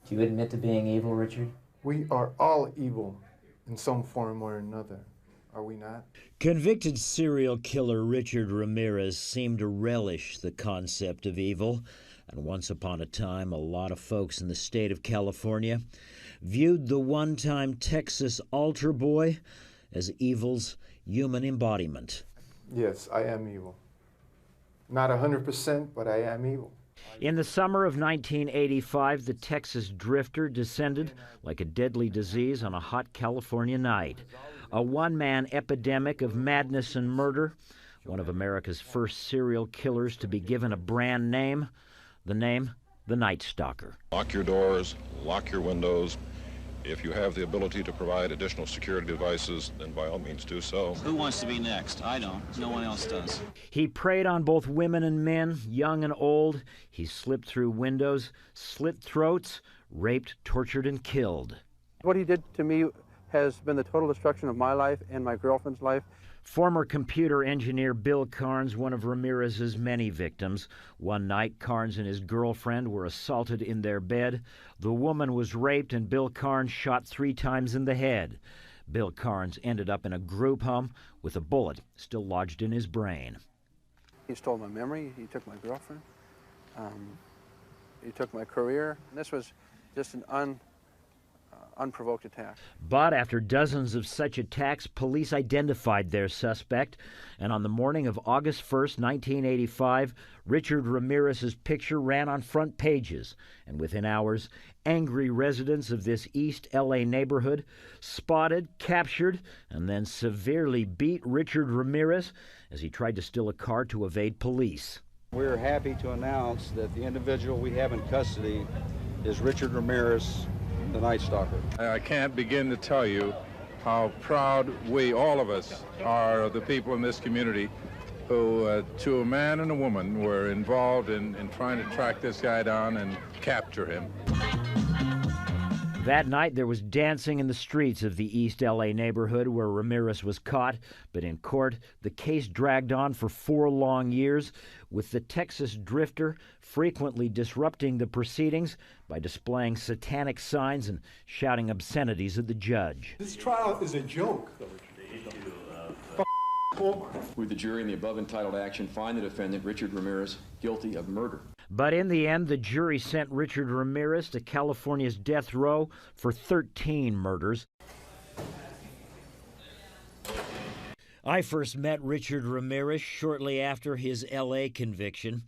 Do you admit to being evil, Richard? We are all evil in some form or another, are we not? Convicted serial killer Richard Ramirez seemed to relish the concept of evil, and once upon a time, a lot of folks in the state of California viewed the one-time Texas altar boy as evil's human embodiment. Yes, I am evil. Not 100%, but I am evil. In the summer of 1985, the Texas drifter descended like a deadly disease on a hot California night. A one-man epidemic of madness and murder, one of America's first serial killers to be given a brand name, the Night Stalker. Lock your doors, lock your windows. If you have the ability to provide additional security devices, then by all means do so. Who wants to be next? I don't. No one else does. He preyed on both women and men, young and old. He slipped through windows, slit throats, raped, tortured, and killed. What he did to me has been the total destruction of my life and my girlfriend's life. Former computer engineer Bill Carnes, one of Ramirez's many victims. One night, Carnes and his girlfriend were assaulted in their bed. The woman was raped and Bill Carnes shot 3 times in the head. Bill Carnes ended up in a group home with a bullet still lodged in his brain. He stole my memory, he took my girlfriend, he took my career. And this was just an unprovoked attack. But after dozens of such attacks, police identified their suspect, and on the morning of August 1st, 1985, Richard Ramirez's picture ran on front pages, and within hours, angry residents of this East LA neighborhood spotted, captured, and then severely beat Richard Ramirez as he tried to steal a car to evade police. We're happy to announce that the individual we have in custody is Richard Ramirez, the Night Stalker. I can't begin to tell you how proud we, all of us, are of the people in this community who, to a man and a woman, were involved in trying to track this guy down and capture him. That night, there was dancing in the streets of the East LA neighborhood where Ramirez was caught, but in court, the case dragged on for 4 long years, with the Texas drifter frequently disrupting the proceedings by displaying satanic signs and shouting obscenities at the judge. This trial is a joke. Would the jury in the above entitled action find the defendant, Richard Ramirez, guilty of murder? But in the end, the jury sent Richard Ramirez to California's death row for 13 murders. I first met Richard Ramirez shortly after his L.A. conviction.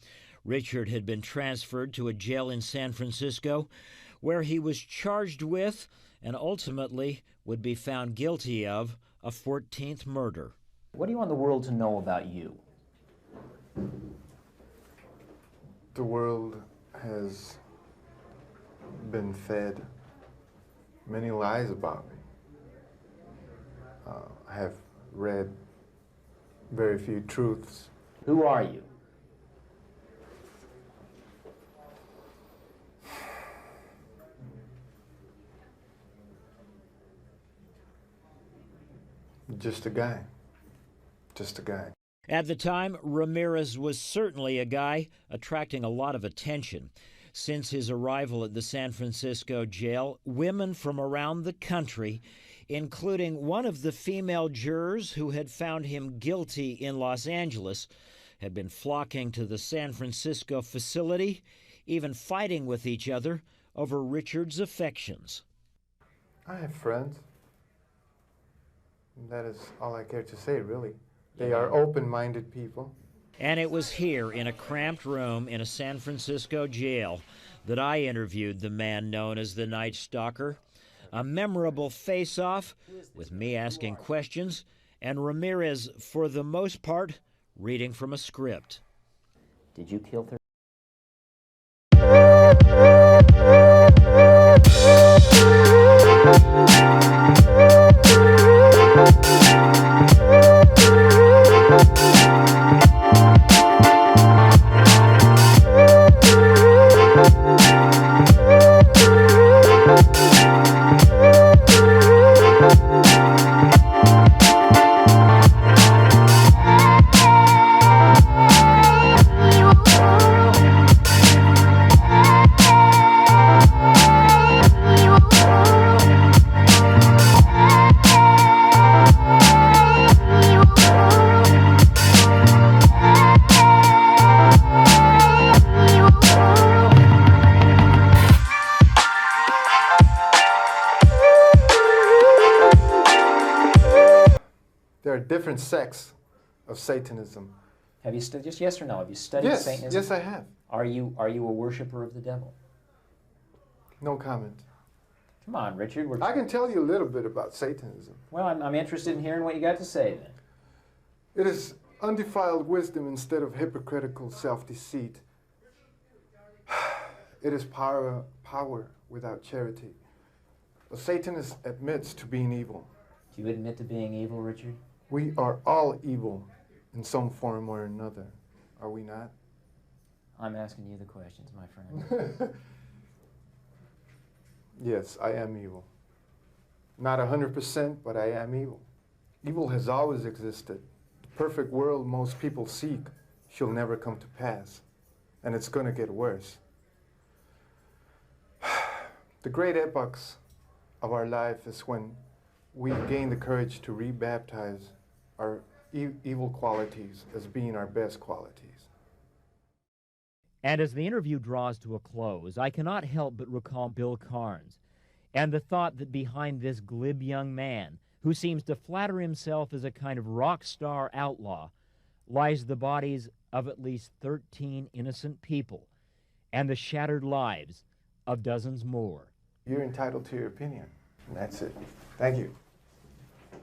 Richard had been transferred to a jail in San Francisco where he was charged with and ultimately would be found guilty of a 14th murder. What do you want the world to know about you? The world has been fed many lies about me. I have read very few truths. Who are you? Just a guy. Just a guy. At the time, Ramirez was certainly a guy attracting a lot of attention. Since his arrival at the San Francisco jail, women from around the country, including one of the female jurors who had found him guilty in Los Angeles, had been flocking to the San Francisco facility, even fighting with each other over Richard's affections. I have friends. That is all I care to say, really. They are open-minded people. And it was here, in a cramped room in a San Francisco jail, that I interviewed the man known as the Night Stalker. A memorable face-off, with me asking questions, and Ramirez, for the most part, reading from a script. Did you kill 13? You different sects of Satanism. Have you studied, just yes or no, have you studied Yes, Satanism? yes, I have. Are you a worshiper of the devil? No comment. Come on, Richard. I can tell you a little bit about Satanism. Well, I'm interested in hearing what you got to say then. It is undefiled wisdom instead of hypocritical self-deceit. It is power without charity. A Satanist admits to being evil. Do you admit to being evil, Richard? We are all evil in some form or another, are we not? I'm asking you the questions, my friend. Yes, I am evil. Not 100%, but I am evil. Evil has always existed. The perfect world most people seek shall never come to pass, and it's going to get worse. The great epochs of our life is when we gain the courage to rebaptize our evil qualities as being our best qualities. And as the interview draws to a close, I cannot help but recall Bill Carnes and the thought that behind this glib young man, who seems to flatter himself as a kind of rock star outlaw, lies the bodies of at least 13 innocent people and the shattered lives of dozens more. You're entitled to your opinion, and that's it. Thank you.